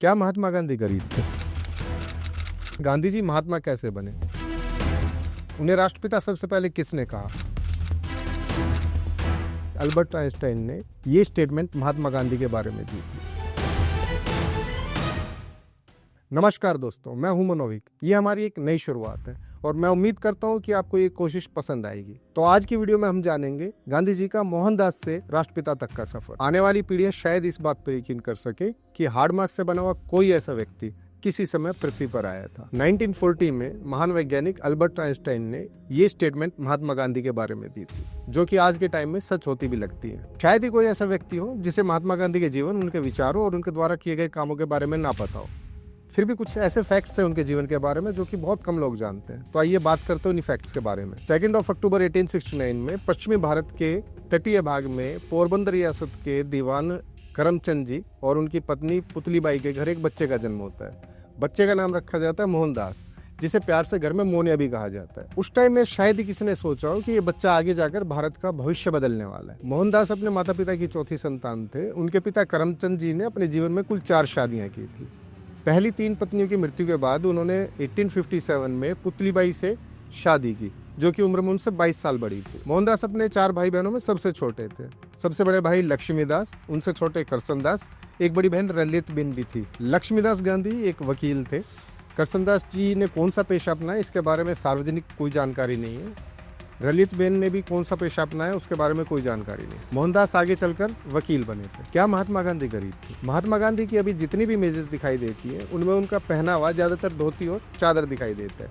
क्या महात्मा गांधी गरीब थे? गांधी जी महात्मा कैसे बने? उन्हें राष्ट्रपिता सबसे पहले किसने कहा? अल्बर्ट आइंस्टाइन ने ये स्टेटमेंट महात्मा गांधी के बारे में दी थी। नमस्कार दोस्तों, मैं हूं मनोविक। ये हमारी एक नई शुरुआत है और मैं उम्मीद करता हूं कि आपको ये कोशिश पसंद आएगी। तो आज की वीडियो में हम जानेंगे गांधी जी का मोहनदास से राष्ट्रपिता तक का सफर। आने वाली पीढ़ियां शायद इस बात पर यकीन कर सके कि हार्ड मास से बना हुआ कोई ऐसा व्यक्ति किसी समय पृथ्वी पर आया था। 1940 में महान वैज्ञानिक अल्बर्ट आइंस्टाइन ने ये स्टेटमेंट महात्मा गांधी के बारे में दी थी, जो कि आज के टाइम में सच होती भी लगती है। शायद ही कोई ऐसा व्यक्ति हो जिसे महात्मा गांधी के जीवन, उनके विचारों और उनके द्वारा किए गए कामों के बारे में ना पता हो। फिर भी कुछ ऐसे फैक्ट्स हैं उनके जीवन के बारे में जो कि बहुत कम लोग जानते हैं। तो आइए बात करते हैं उन फैक्ट्स के बारे में। 2 अक्टूबर 1869 में पश्चिमी भारत के तटीय भाग में पोरबंदर रियासत के दीवान करमचंद जी और उनकी पत्नी पुतलीबाई के घर एक बच्चे का जन्म होता है। बच्चे का नाम रखा जाता है मोहनदास, जिसे प्यार से घर में मोनिया भी कहा जाता है। उस टाइम में शायद ही किसी ने सोचा हो कि ये बच्चा आगे जाकर भारत का भविष्य बदलने वाला है। मोहनदास अपने माता पिता की चौथी संतान थे। उनके पिता करमचंद जी ने अपने जीवन में कुल 4 शादियां की थी। पहली 3 पत्नियों की मृत्यु के बाद उन्होंने 1857 में पुतलीबाई से शादी की, जो कि उम्र में उनसे 22 साल बड़ी थी। मोहनदास अपने 4 भाई बहनों में सबसे छोटे थे। सबसे बड़े भाई लक्ष्मीदास, उनसे छोटे करसनदास, एक बड़ी बहन ललित बेन भी थी। लक्ष्मीदास गांधी एक वकील थे। करसनदास जी ने कौन सा पेशा अपनाया, इसके बारे में सार्वजनिक कोई जानकारी नहीं है। ललित बेन ने भी कौन सा पेशा अपनाया, उसके बारे में कोई जानकारी नहीं। मोहनदास आगे चलकर वकील बने थे। क्या महात्मा गांधी गरीब थे? महात्मा गांधी की अभी जितनी भी इमेजेस दिखाई देती है, उनमें उनका पहनावा ज्यादातर धोती और चादर दिखाई देता है।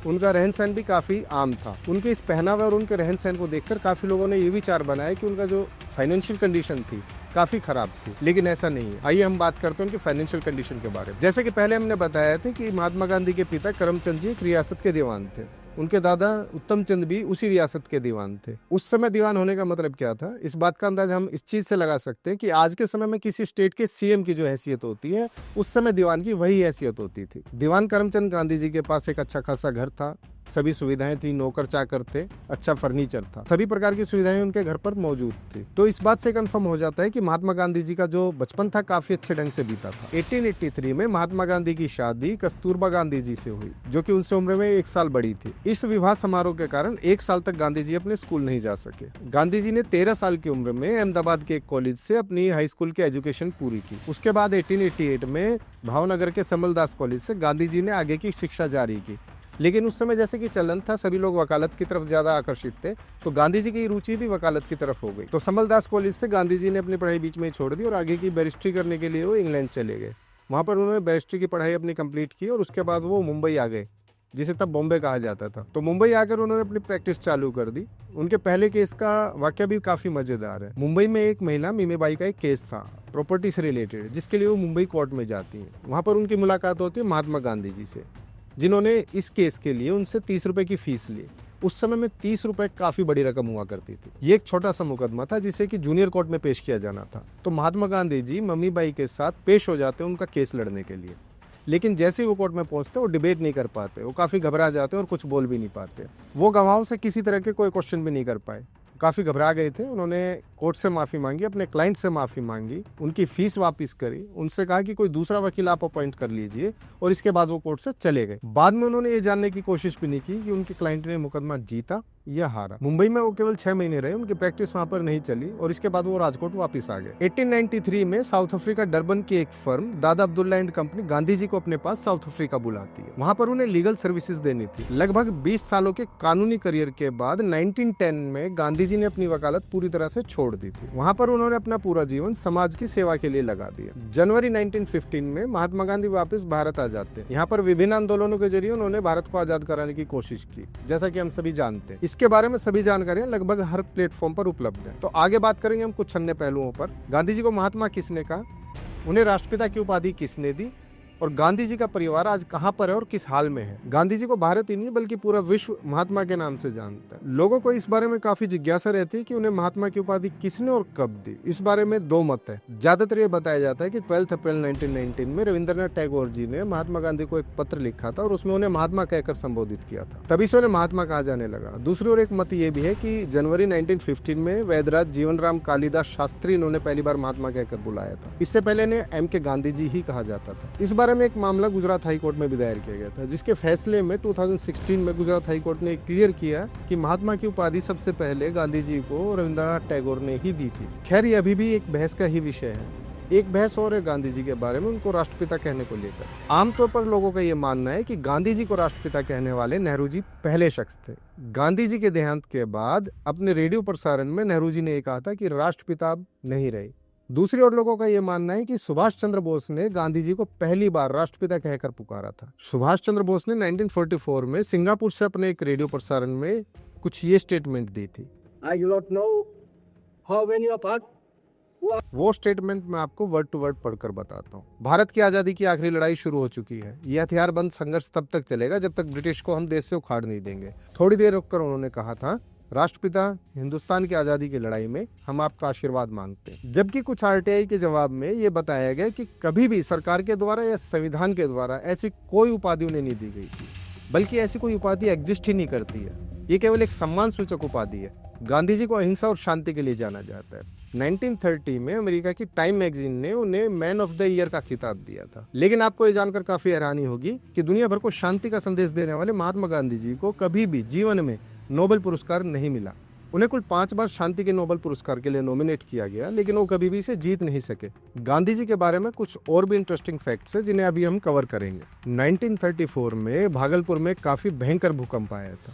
उनका रहन सहन भी काफी आम था। उनके इस पहनावे और उनके रहन सहन को देखकर काफी लोगों ने ये विचार बनाया कि उनका जो फाइनेंशियल कंडीशन थी काफी खराब थी, लेकिन ऐसा नहीं है। आइए हम बात करते हैं उनके फाइनेंशियल कंडीशन के बारे में। जैसे कि पहले हमने बताया था कि महात्मा गांधी के पिता करमचंद जी एक रियासत के दीवान थे। उनके दादा उत्तम चंद भी उसी रियासत के दीवान थे। उस समय दीवान होने का मतलब क्या था, इस बात का अंदाज हम इस चीज से लगा सकते हैं कि आज के समय में किसी स्टेट के सीएम की जो हैसियत होती है, उस समय दीवान की वही हैसियत होती थी। दीवान करमचंद गांधी जी के पास एक अच्छा खासा घर था, सभी सुविधाएं थी, नौकर चाकर थे, अच्छा फर्नीचर था, सभी प्रकार की सुविधाएं उनके घर पर मौजूद थी। तो इस बात से कंफर्म हो जाता है कि महात्मा गांधी जी का जो बचपन था काफी अच्छे ढंग से बीता था। 1883 में महात्मा गांधी की शादी कस्तूरबा गांधी जी से हुई, जो कि उनसे उम्र में 1 साल बड़ी थी। इस विवाह समारोह के कारण 1 साल तक गांधी जी अपने स्कूल नहीं जा सके। गांधी जी ने 13 साल की उम्र में अहमदाबाद के एक कॉलेज से अपनी हाई स्कूल की एजुकेशन पूरी की। उसके बाद 1888 में भावनगर के समलदास कॉलेज से गांधी जी ने आगे की शिक्षा जारी की। लेकिन उस समय जैसे कि चलन था, सभी लोग वकालत की तरफ ज्यादा आकर्षित थे, तो गांधी जी की रुचि भी वकालत की तरफ हो गई। तो समलदास कॉलेज से गांधी जी ने अपनी पढ़ाई बीच में ही छोड़ दी और आगे की बैरिस्ट्री करने के लिए वो इंग्लैंड चले गए। वहां पर उन्होंने बैरिस्ट्री की पढ़ाई अपनी कंप्लीट की और उसके बाद वो मुंबई आ गए, जिसे तब बॉम्बे कहा जाता था। तो मुंबई आकर उन्होंने अपनी प्रैक्टिस चालू कर दी। उनके पहले केस का वाक्य भी काफी मजेदार है। मुंबई में एक महिला मीमीबाई का एक केस था प्रॉपर्टी से रिलेटेड, जिसके लिए वो मुंबई कोर्ट में जाती है। वहां पर उनकी मुलाकात होती है महात्मा गांधी जी से, जिन्होंने इस केस के लिए उनसे 30 रुपए की फीस ली। उस समय में 30 रुपए काफी बड़ी रकम हुआ करती थी। ये एक छोटा सा मुकदमा था जिसे कि जूनियर कोर्ट में पेश किया जाना था। तो महात्मा गांधी जी मम्मीबाई के साथ पेश हो जाते उनका केस लड़ने के लिए। लेकिन जैसे ही वो कोर्ट में पहुंचते वो डिबेट नहीं कर पाते, वो काफी घबरा जाते और कुछ बोल भी नहीं पाते। वो गवाहों से किसी तरह के कोई क्वेश्चन भी नहीं कर पाए, काफी घबरा गए थे। उन्होंने कोर्ट से माफी मांगी, अपने क्लाइंट से माफी मांगी, उनकी फीस वापस करी, उनसे कहा कि कोई दूसरा वकील आप अपॉइंट कर लीजिए, और इसके बाद वो कोर्ट से चले गए। बाद में उन्होंने ये जानने की कोशिश भी नहीं की कि उनके क्लाइंट ने मुकदमा जीता या हारा। मुंबई में वो केवल 6 महीने रहे, उनकी प्रैक्टिस वहां पर नहीं चली और इसके बाद वो राजकोट वापस आ गए। 1893 में साउथ अफ्रीका डरबन की एक फर्म दादा अब्दुल्ला एंड कंपनी गांधी जी को अपने पास साउथ अफ्रीका बुलाती है। वहां पर उन्हें लीगल सर्विसेज देनी थी। लगभग 20 सालों के कानूनी करियर के बाद 1910 में गांधी जी ने अपनी वकालत पूरी तरह से छोड़ दी थी। वहां पर उन्होंने अपना पूरा जीवन समाज की सेवा के लिए लगा दिया। जनवरी 1915 में महात्मा गांधी वापस भारत आ जाते हैं। यहाँ पर विभिन्न आंदोलनों के जरिए उन्होंने भारत को आजाद कराने की कोशिश की, जैसा कि हम सभी जानते हैं। इसके बारे में सभी जानकारियां लगभग हर प्लेटफॉर्म पर उपलब्ध है। तो आगे बात करेंगे हम कुछ अन्य पहलुओं पर। गांधी जी को महात्मा किसने कहा, उन्हें राष्ट्रपिता की उपाधि किसने दी, और गांधी जी का परिवार आज कहाँ पर है और किस हाल में है। गांधी जी को भारत ही नहीं बल्कि पूरा विश्व महात्मा के नाम से जानता है। लोगों को इस बारे में काफी जिज्ञासा रहती है कि उन्हें महात्मा की उपाधि किसने और कब दी। इस बारे में दो मत है। ज्यादातर ये बताया जाता है कि 12 अप्रैल 1919 में रविंद्रनाथ टैगोर जी ने महात्मा गांधी को एक पत्र लिखा था और उसमें उन्हें महात्मा कहकर संबोधित किया था, तभी से उन्हें महात्मा कहा जाने लगा। दूसरी ओर एक मत ये भी है कि जनवरी 1915 में वैद्यराज जीवनराम कालिदास शास्त्री इन्होंने पहली बार महात्मा कहकर बुलाया था। इससे पहले इन्हें एम के गांधी जी ही कहा जाता था। इस बारे में एक मामला गुजरात हाई कोर्ट में भी दायर किया गया था, जिसके फैसले में 2016 में गुजरात हाई कोर्ट ने क्लियर किया कि महात्मा की उपाधि सबसे पहले गांधी जी को रविंद्रनाथ टैगोर ने ही दी थी। खैर ये अभी भी एक बहस का ही विषय है। एक बहस और है गांधी जी के बारे में, उनको राष्ट्रपिता कहने को लेकर। आमतौर पर लोगों का ये मानना है कि गांधी जी को राष्ट्रपिता कहने वाले नेहरू जी पहले शख्स थे। गांधी जी के देहांत के बाद अपने रेडियो प्रसारण में नेहरू जी ने कहा था कि राष्ट्रपिता अब नहीं रहे। दूसरी ओर लोगों का यह मानना है कि सुभाष चंद्र बोस ने गांधी जी को पहली बार राष्ट्रपिता कहकर पुकारा था। सुभाष चंद्र बोस ने 1944 में सिंगापुर से अपने एक रेडियो प्रसारण में कुछ ये स्टेटमेंट दी थी। I do not know how many of us वो स्टेटमेंट मैं आपको वर्ड टू वर्ड पढ़कर बताता हूँ। भारत की आजादी की आखिरी लड़ाई शुरू हो चुकी है। यह हथियारबंद संघर्ष तब तक चलेगा जब तक ब्रिटिश को हम देश से उखाड़ नहीं देंगे। थोड़ी देर रुककर उन्होंने कहा था, राष्ट्रपिता, हिंदुस्तान की आजादी की लड़ाई में हम आपका आशीर्वाद मांगते हैं। जबकि कुछ आरटीआई के जवाब में ये बताया गया कि कभी भी सरकार के द्वारा या संविधान के द्वारा ऐसी कोई उपाधि उन्हें नहीं दी गई थी, बल्कि ऐसी कोई उपाधि एग्जिस्ट ही नहीं करती है। ये केवल एक सम्मान सूचक उपाधि है। गांधी जी को अहिंसा और शांति के लिए जाना जाता है। 1930 में अमेरिका की टाइम मैगजीन ने उन्हें मैन ऑफ द ईयर का खिताब दिया था। लेकिन आपको ये जानकर काफी हैरानी होगी कि दुनिया भर को शांति का संदेश देने वाले महात्मा गांधी जी को कभी भी जीवन में नोबेल पुरस्कार नहीं मिला। उन्हें कुल 5 बार शांति के नोबेल पुरस्कार के लिए नॉमिनेट किया गया, लेकिन वो कभी भी इसे जीत नहीं सके। गांधी जी के बारे में कुछ और भी इंटरेस्टिंग फैक्ट्स हैं जिन्हें अभी हम कवर करेंगे। 1934 में भागलपुर में काफी भयंकर भूकंप आया था।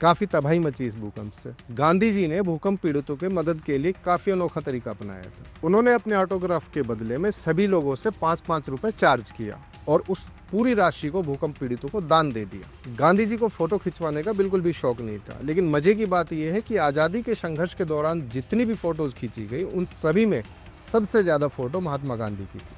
काफी तबाही मची इस भूकंप से। गांधी जी ने भूकंप पीड़ितों के मदद के लिए काफी अनोखा तरीका अपनाया था। उन्होंने अपने ऑटोग्राफ के बदले में सभी लोगों से 5-5 रुपए चार्ज किया और उस पूरी राशि को भूकंप पीड़ितों को दान दे दिया। गांधी जी को फोटो खिंचवाने का बिल्कुल भी शौक नहीं था, लेकिन मजे की बात यह है कि आजादी के संघर्ष के दौरान जितनी भी फोटोज खींची गई उन सभी में सबसे ज्यादा फोटो महात्मा गांधी की थी।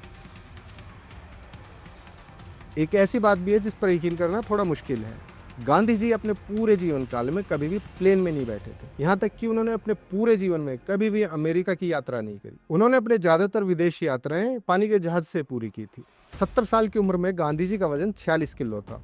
एक ऐसी बात भी है जिस पर यकीन करना थोड़ा मुश्किल है। गांधी जी अपने पूरे जीवन काल में कभी भी प्लेन में नहीं बैठे थे। यहाँ तक कि उन्होंने अपने पूरे जीवन में कभी भी अमेरिका की यात्रा नहीं करी। उन्होंने अपने ज्यादातर विदेश यात्राएं पानी के जहाज से पूरी की थी। 70 साल की उम्र में गांधी जी का वजन 46 किलो था।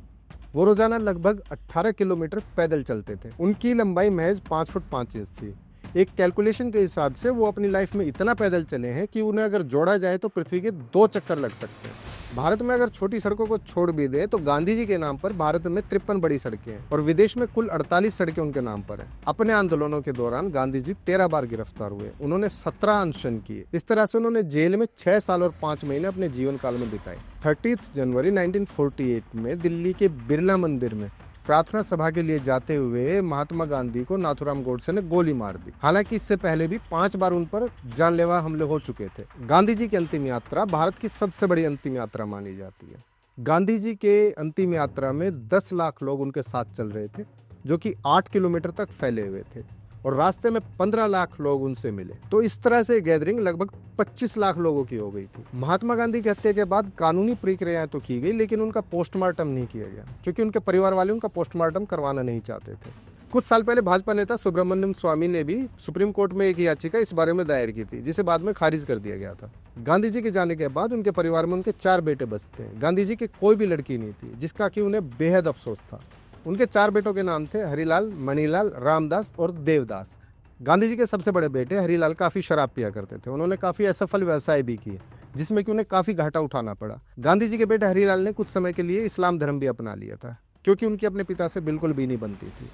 वो रोजाना लगभग 18 किलोमीटर पैदल चलते थे। उनकी लंबाई महज 5 फुट 5 इंच थी। एक कैलकुलेशन के हिसाब से वो अपनी लाइफ में इतना पैदल चले हैं कि उन्हें अगर जोड़ा जाए तो पृथ्वी के 2 चक्कर लग सकते हैं। भारत में अगर छोटी सड़कों को छोड़ भी दे तो गांधी जी के नाम पर भारत में 53 बड़ी सड़कें हैं और विदेश में कुल 48 सड़कें उनके नाम पर हैं। अपने आंदोलनों के दौरान गांधी जी 13 बार गिरफ्तार हुए। उन्होंने 17 अनशन किए। इस तरह से उन्होंने जेल में 6 साल और 5 महीने अपने जीवन काल में बिताए। 30 जनवरी 1948 में दिल्ली के बिरला मंदिर में प्रार्थना सभा के लिए जाते हुए महात्मा गांधी को नाथूराम गोडसे ने गोली मार दी। हालांकि इससे पहले भी 5 बार उन पर जानलेवा हमले हो चुके थे। गांधी जी की अंतिम यात्रा भारत की सबसे बड़ी अंतिम यात्रा मानी जाती है। गांधी जी के अंतिम यात्रा में 10 लाख लोग उनके साथ चल रहे थे, जो कि 8 किलोमीटर तक फैले हुए थे और रास्ते में 15 लाख लोग उनसे मिले। तो इस तरह से गैदरिंग लगभग 25 लाख लोगों की हो गई थी। महात्मा गांधी की हत्या के बाद कानूनी प्रक्रियाएं तो की गई, लेकिन उनका पोस्टमार्टम नहीं किया गया क्योंकि उनके परिवार वाले उनका पोस्टमार्टम करवाना नहीं चाहते थे। कुछ साल पहले भाजपा नेता सुब्रमण्यम स्वामी ने भी सुप्रीम कोर्ट में एक याचिका इस बारे में दायर की थी, जिसे बाद में खारिज कर दिया गया था। गांधी जी के जाने के बाद उनके परिवार में उनके 4 बेटे बचते हैं। गांधी जी की कोई भी लड़की नहीं थी, जिसका कि उन्हें बेहद अफसोस था। उनके 4 बेटों के नाम थे हरिलाल, मणिलाल, रामदास और देवदास। गांधी जी के सबसे बड़े बेटे हरिलाल काफी शराब पिया करते थे। उन्होंने काफी असफल व्यवसाय भी किए, जिसमें कि उन्हें काफी घाटा उठाना पड़ा। गांधी जी के बेटे हरिलाल ने कुछ समय के लिए इस्लाम धर्म भी अपना लिया था, क्योंकि उनकी अपने पिता से बिल्कुल भी नहीं बनती थी।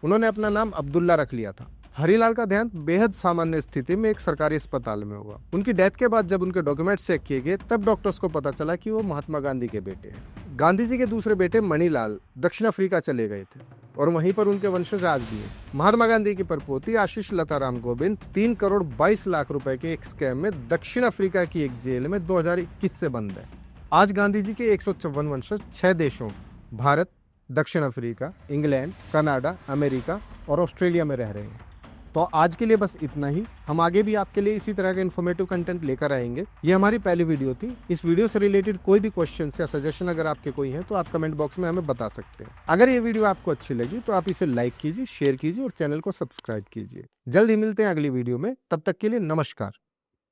उन्होंने अपना नाम अब्दुल्ला रख लिया था। हरिलाल का देहांत बेहद सामान्य स्थिति में एक सरकारी अस्पताल में हुआ। उनकी डेथ के बाद जब उनके डॉक्यूमेंट्स चेक किए गए, तब डॉक्टर्स को पता चला कि वो महात्मा गांधी के बेटे हैं। गांधी जी के दूसरे बेटे मणिलाल दक्षिण अफ्रीका चले गए थे और वहीं पर उनके वंशज आज भी हैं। महात्मा गांधी की परपोती आशीष लता राम गोविंद 3 करोड़ 22 लाख रुपए के एक स्कैम में दक्षिण अफ्रीका की एक जेल में 2021 से बंद है। आज गांधी जी के 154 वंशज 6 देशों भारत, दक्षिण अफ्रीका, इंग्लैंड, कनाडा, अमेरिका और ऑस्ट्रेलिया में रह रहे हैं। तो आज के लिए बस इतना ही। हम आगे भी आपके लिए इसी तरह का इन्फॉर्मेटिव कंटेंट लेकर आएंगे। ये हमारी पहली वीडियो थी। इस वीडियो से रिलेटेड कोई भी क्वेश्चन या सजेशन अगर आपके कोई है तो आप कमेंट बॉक्स में हमें बता सकते हैं। अगर ये वीडियो आपको अच्छी लगी तो आप इसे लाइक कीजिए, शेयर कीजिए और चैनल को सब्सक्राइब कीजिए। जल्द ही मिलते हैं अगली वीडियो में, तब तक के लिए नमस्कार।